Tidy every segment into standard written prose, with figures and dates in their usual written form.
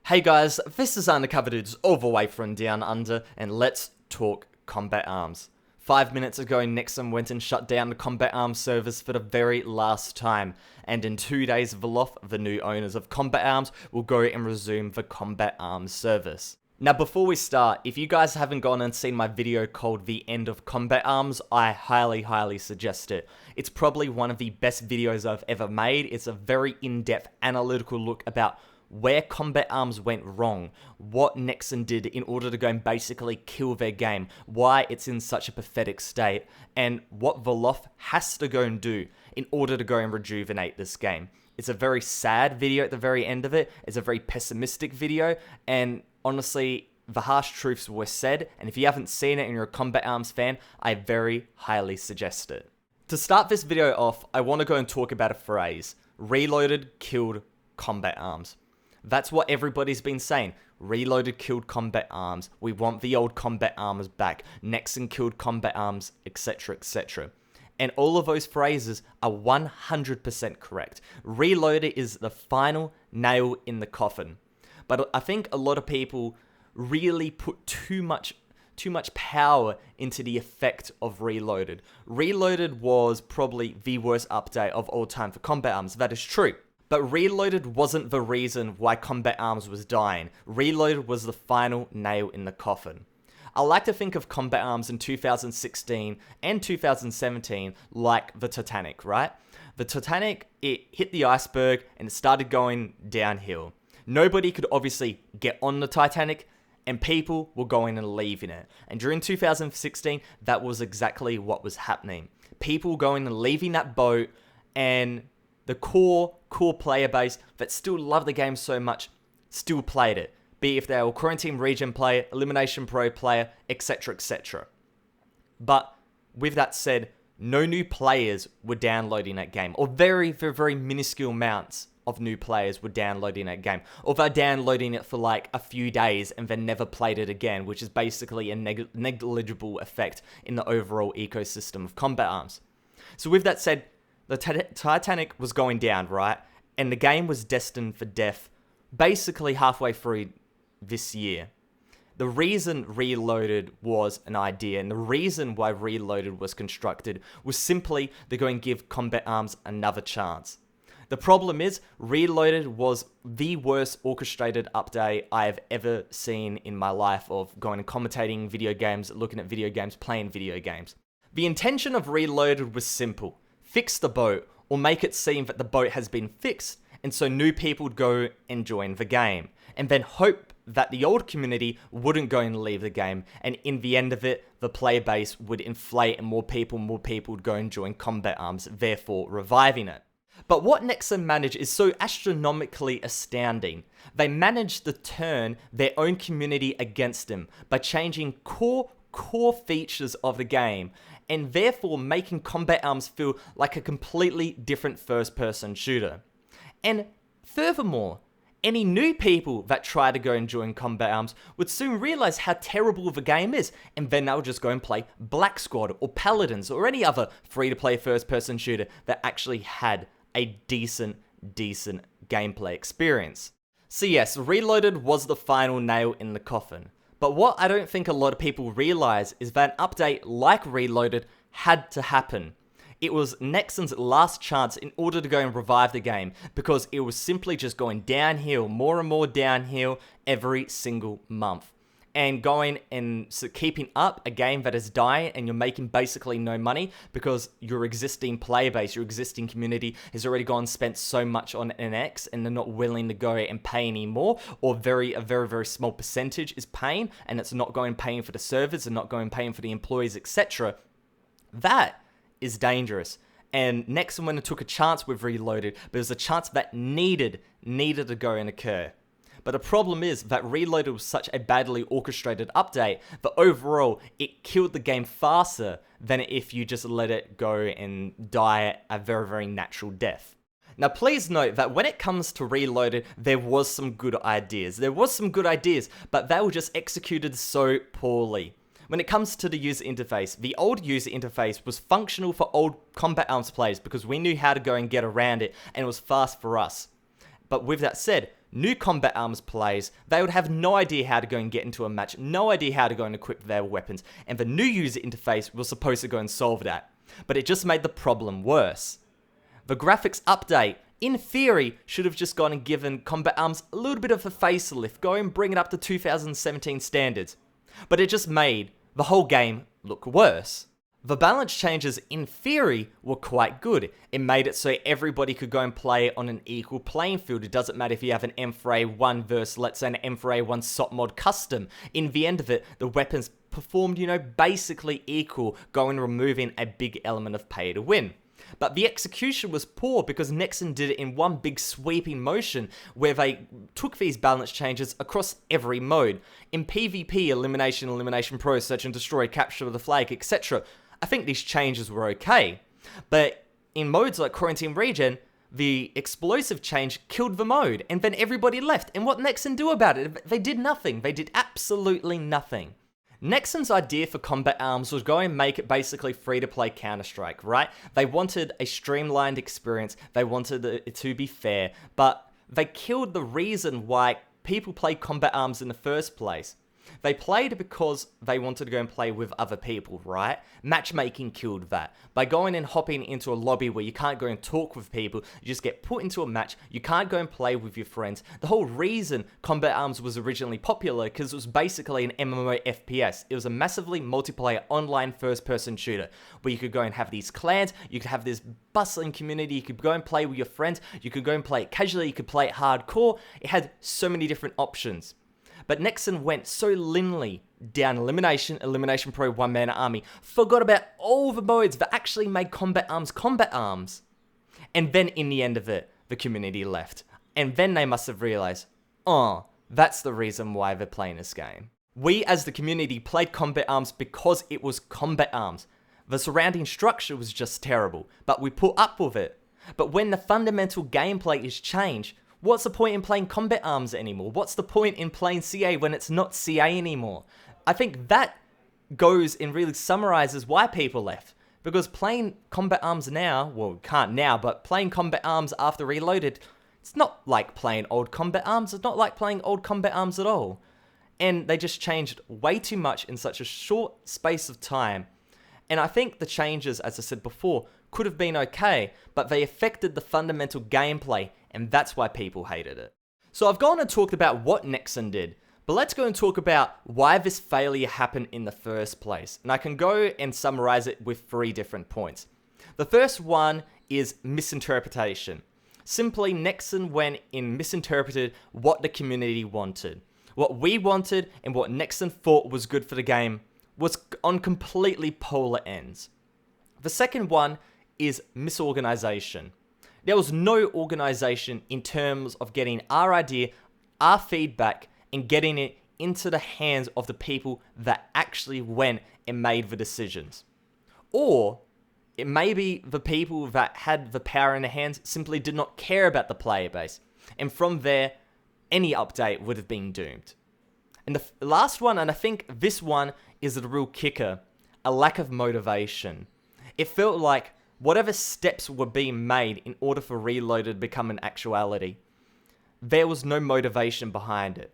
Hey guys, this is undercoverdudes all the way from down under, and let's talk combat arms. 5 minutes ago, Nexon went and shut down the combat arms servers for the very last time, and in 2 days, VALOFE, the new owners of combat arms, will go and resume the combat arms service. Now before we start, if you guys haven't gone and seen my video called The End of Combat Arms, I highly suggest it. It's probably one of the best videos I've ever made. It's a very in-depth analytical look about where combat arms went wrong, what Nexon did in order to go and basically kill their game, why it's in such a pathetic state, and what VALOFE has to go and do in order to go and rejuvenate this game. It's a very sad video at the very end of it, it's a very pessimistic video, and honestly, the harsh truths were said, and if you haven't seen it and you're a combat arms fan, I very highly suggest it. To start this video off, I want to go and talk about a phrase: Reloaded killed combat arms. That's what everybody's been saying. Reloaded killed combat arms. We want the old combat arms back. Nexon killed combat arms, etc, etc. And all of those phrases are 100% correct. Reloaded is the final nail in the coffin. But I think a lot of people really put too much power into the effect of Reloaded. Reloaded was probably the worst update of all time for combat arms. That is true. But Reloaded wasn't the reason why combat arms was dying. Reloaded was the final nail in the coffin. I like to think of combat arms in 2016 and 2017 like the Titanic, right? The Titanic, it hit the iceberg and it started going downhill. Nobody could obviously get on the Titanic, and people were going and leaving it. And during 2016, that was exactly what was happening. People going and leaving that boat, and the core player base that still loved the game so much still played it. Be it if they were Quarantine Region player, Elimination Pro player, etc, etc. But with that said, no new players were downloading that game, or very minuscule amounts of new players were downloading that game, or they're downloading it for like a few days and then never played it again, which is basically a negligible effect in the overall ecosystem of combat arms. So with that said, the Titanic was going down, right? And the game was destined for death basically halfway through this year. The reason Reloaded was an idea, and the reason why Reloaded was constructed, was simply to go and give combat arms another chance. The problem is, Reloaded was the worst orchestrated update I have ever seen in my life of going and commentating video games, looking at video games, playing video games. The intention of Reloaded was simple: fix the boat, or make it seem that the boat has been fixed, and so new people would go and join the game, and then hope that the old community wouldn't go and leave the game, and in the end of it, the player base would inflate and more people would go and join combat arms, therefore reviving it. But what Nexon managed is so astronomically astounding. They managed to turn their own community against them by changing core features of the game, and therefore making combat arms feel like a completely different first-person shooter. And furthermore, any new people that try to go and join combat arms would soon realize how terrible the game is, and then they'll just go and play Black Squad or Paladins or any other free-to-play first-person shooter that actually had a decent gameplay experience. So yes, Reloaded was the final nail in the coffin. But what I don't think a lot of people realize is that an update like Reloaded had to happen. It was Nexon's last chance in order to go and revive the game, because it was simply just going downhill, more and more downhill every single month. And going and keeping up a game that is dying, and you're making basically no money because your existing player base, your existing community has already gone and spent so much on NX, and they're not willing to go and pay anymore, or a very small percentage is paying, and it's not going paying for the servers and not going paying for the employees, etc. That is dangerous. And Nexon went and took a chance with Reloaded, but it was a chance that needed to go and occur. But the problem is that Reloaded was such a badly orchestrated update that overall it killed the game faster than if you just let it go and die a very natural death. Now please note that when it comes to Reloaded, there was some good ideas. But they were just executed so poorly. When it comes to the user interface, the old user interface was functional for old combat arms players because we knew how to go and get around it, and it was fast for us. But with that said, new combat arms players, they would have no idea how to go and get into a match, no idea how to go and equip their weapons, and the new user interface was supposed to go and solve that. But it just made the problem worse. The graphics update, in theory, should have just gone and given combat arms a little bit of a facelift, go and bring it up to 2017 standards. But it just made the whole game look worse. The balance changes, in theory, were quite good. It made it so everybody could go and play on an equal playing field. It doesn't matter if you have an M4A1 versus, let's say, an M4A1 SOT mod custom. In the end of it, the weapons performed, basically equal, going removing a big element of pay to win. But the execution was poor because Nexon did it in one big sweeping motion where they took these balance changes across every mode. In PvP, Elimination, Elimination Pro, Search and Destroy, Capture the Flag, etc., I think these changes were okay. But in modes like Quarantine Region, the explosive change killed the mode and then everybody left. And what Nexon do about it? They did nothing. They did absolutely nothing. Nexon's idea for combat arms was go and make it basically free-to-play Counter-Strike, right? They wanted a streamlined experience, they wanted it to be fair, but they killed the reason why people play combat arms in the first place. They played because they wanted to go and play with other people, right? Matchmaking killed that. By going and hopping into a lobby where you can't go and talk with people, you just get put into a match, you can't go and play with your friends. The whole reason Combat Arms was originally popular because it was basically an MMO FPS. It was a massively multiplayer online first-person shooter where you could go and have these clans, you could have this bustling community, you could go and play with your friends, you could go and play it casually, you could play it hardcore. It had so many different options. But Nexon went so linearly down Elimination, Elimination Pro, One Man Army, forgot about all the modes that actually made Combat Arms. And then in the end of it, the community left. And then they must have realized, oh, that's the reason why they're playing this game. We as the community played Combat Arms because it was Combat Arms. The surrounding structure was just terrible, but we put up with it. But when the fundamental gameplay is changed, what's the point in playing Combat Arms anymore? What's the point in playing CA when it's not CA anymore? I think that goes and really summarizes why people left. Because playing Combat Arms now, well, can't now, but playing Combat Arms after Reloaded, it's not like playing old Combat Arms. It's not like playing old Combat Arms at all. And they just changed way too much in such a short space of time. And I think the changes, as I said before, could have been okay, but they affected the fundamental gameplay, and that's why people hated it. So I've gone and talked about what Nexon did, but let's go and talk about why this failure happened in the first place. And I can go and summarize it with 3 different points. The first one is misinterpretation. Simply, Nexon went and misinterpreted what the community wanted. What we wanted and what Nexon thought was good for the game was on completely polar ends. The second one is misorganization. There was no organization in terms of getting our idea, our feedback, and getting it into the hands of the people that actually went and made the decisions. Or it may be the people that had the power in their hands simply did not care about the player base. And from there, any update would have been doomed. And the last one, and I think this one is the real kicker, a lack of motivation. It felt like whatever steps were being made in order for Reloaded to become an actuality, there was no motivation behind it.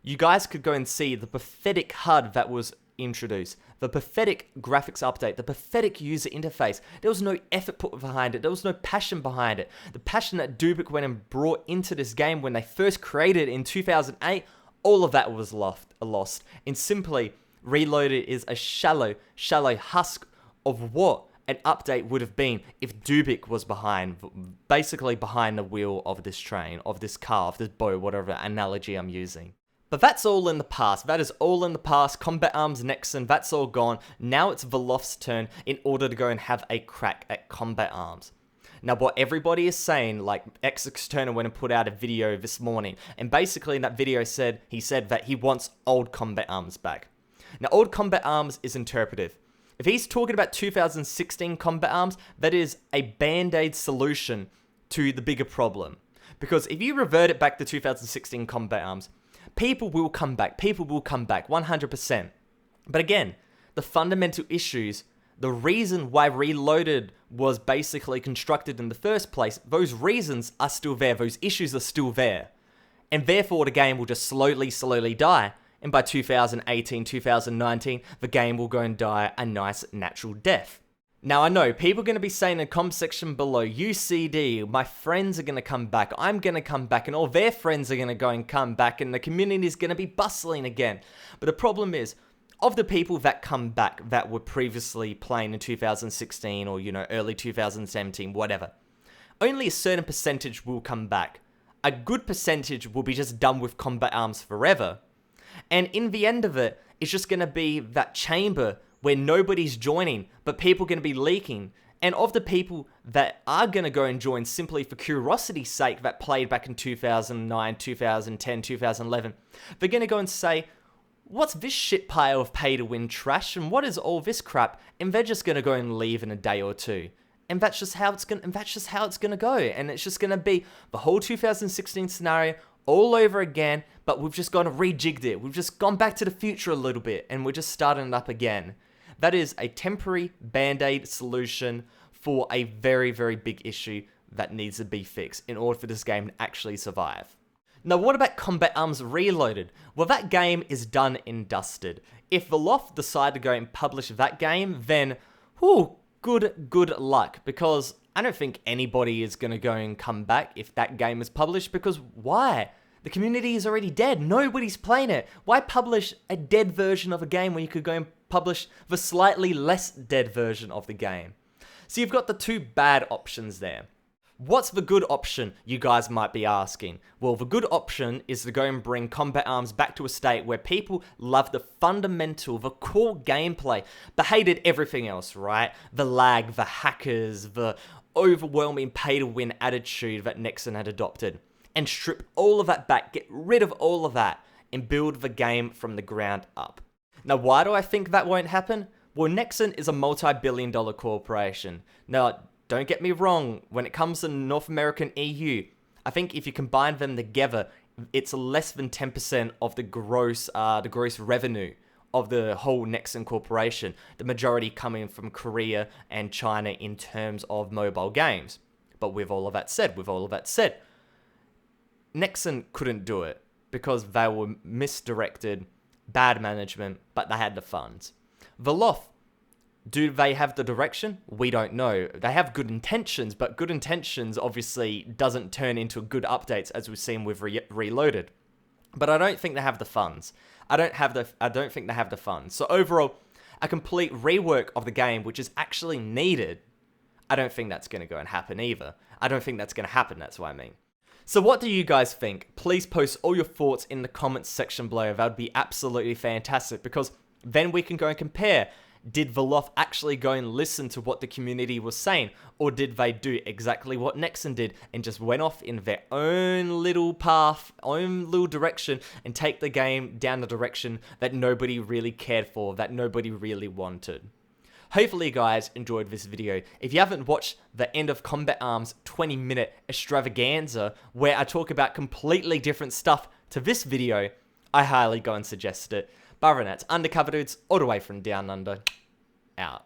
You guys could go and see the pathetic HUD that was introduced, the pathetic graphics update, the pathetic user interface. There was no effort put behind it. There was no passion behind it. The passion that Dubik went and brought into this game when they first created it in 2008, all of that was lost. And simply, Reloaded is a shallow husk of what an update would have been if Dubik was basically behind the wheel of this train, of this car, of this boat, whatever analogy I'm using. But that's all in the past. That is all in the past. Combat Arms, Nexon, that's all gone. Now it's VALOFE's turn in order to go and have a crack at Combat Arms. Now, what everybody is saying, like X-Externa went and put out a video this morning, and basically in that video he said that he wants old Combat Arms back. Now, old Combat Arms is interpretive. If he's talking about 2016 Combat Arms, that is a band-aid solution to the bigger problem. Because if you revert it back to 2016 Combat Arms, people will come back. People will come back, 100%. But again, the fundamental issues, the reason why Reloaded was basically constructed in the first place, those reasons are still there. Those issues are still there. And therefore the game will just slowly die. And by 2018, 2019, the game will go and die a nice natural death. Now I know, people are going to be saying in the comment section below, UCD, my friends are going to come back, I'm going to come back, and all their friends are going to go and come back, and the community is going to be bustling again. But the problem is, of the people that come back that were previously playing in 2016 or, early 2017, whatever, only a certain percentage will come back. A good percentage will be just done with Combat Arms forever. And in the end of it, it's just going to be that chamber where nobody's joining, but people are going to be leaking. And of the people that are going to go and join simply for curiosity's sake that played back in 2009, 2010, 2011, they're going to go and say, what's this shit pile of pay-to-win trash, and what is all this crap? And they're just going to go and leave in a day or two. And that's just how it's going to go. And it's just going to be the whole 2016 scenario all over again, but we've just gone and rejigged it. We've just gone back to the future a little bit, and we're just starting it up again. That is a temporary band-aid solution for a very, very big issue that needs to be fixed in order for this game to actually survive. Now, what about Combat Arms Reloaded? Well, that game is done and dusted. If VALOFE decide to go and publish that game, then, good luck, because I don't think anybody is going to go and come back if that game is published, because why? The community is already dead. Nobody's playing it. Why publish a dead version of a game when you could go and publish the slightly less dead version of the game? So you've got the two bad options there. What's the good option, you guys might be asking? Well, the good option is to go and bring Combat Arms back to a state where people love the fundamental, the core gameplay, but hated everything else, right? The lag, the hackers, the overwhelming pay-to-win attitude that Nexon had adopted. And strip all of that back, get rid of all of that, and build the game from the ground up. Now, why do I think that won't happen? Well, Nexon is a multi-billion-dollar corporation. Now, don't get me wrong, when it comes to North American EU, I think if you combine them together, it's less than 10% of the gross revenue of the whole Nexon corporation, the majority coming from Korea and China in terms of mobile games. But with all of that said, Nexon couldn't do it because they were misdirected, bad management, but they had the funds. VALOFE, do they have the direction? We don't know. They have good intentions, but good intentions obviously doesn't turn into good updates as we've seen with Reloaded. But I don't think they have the funds. I don't think they have the funds. So overall, a complete rework of the game, which is actually needed, I don't think that's going to go and happen either. I don't think that's going to happen, that's what I mean. So what do you guys think? Please post all your thoughts in the comments section below. That would be absolutely fantastic, because then we can go and compare. Did VALOFE actually go and listen to what the community was saying? Or did they do exactly what Nexon did and just went off in their own little path, own little direction, and take the game down the direction that nobody really cared for, that nobody really wanted? Hopefully you guys enjoyed this video. If you haven't watched the End of Combat Arms 20-minute extravaganza, where I talk about completely different stuff to this video, I highly go and suggest it. But other than that, it's Undercover Dudes, all the way from Down Under, out.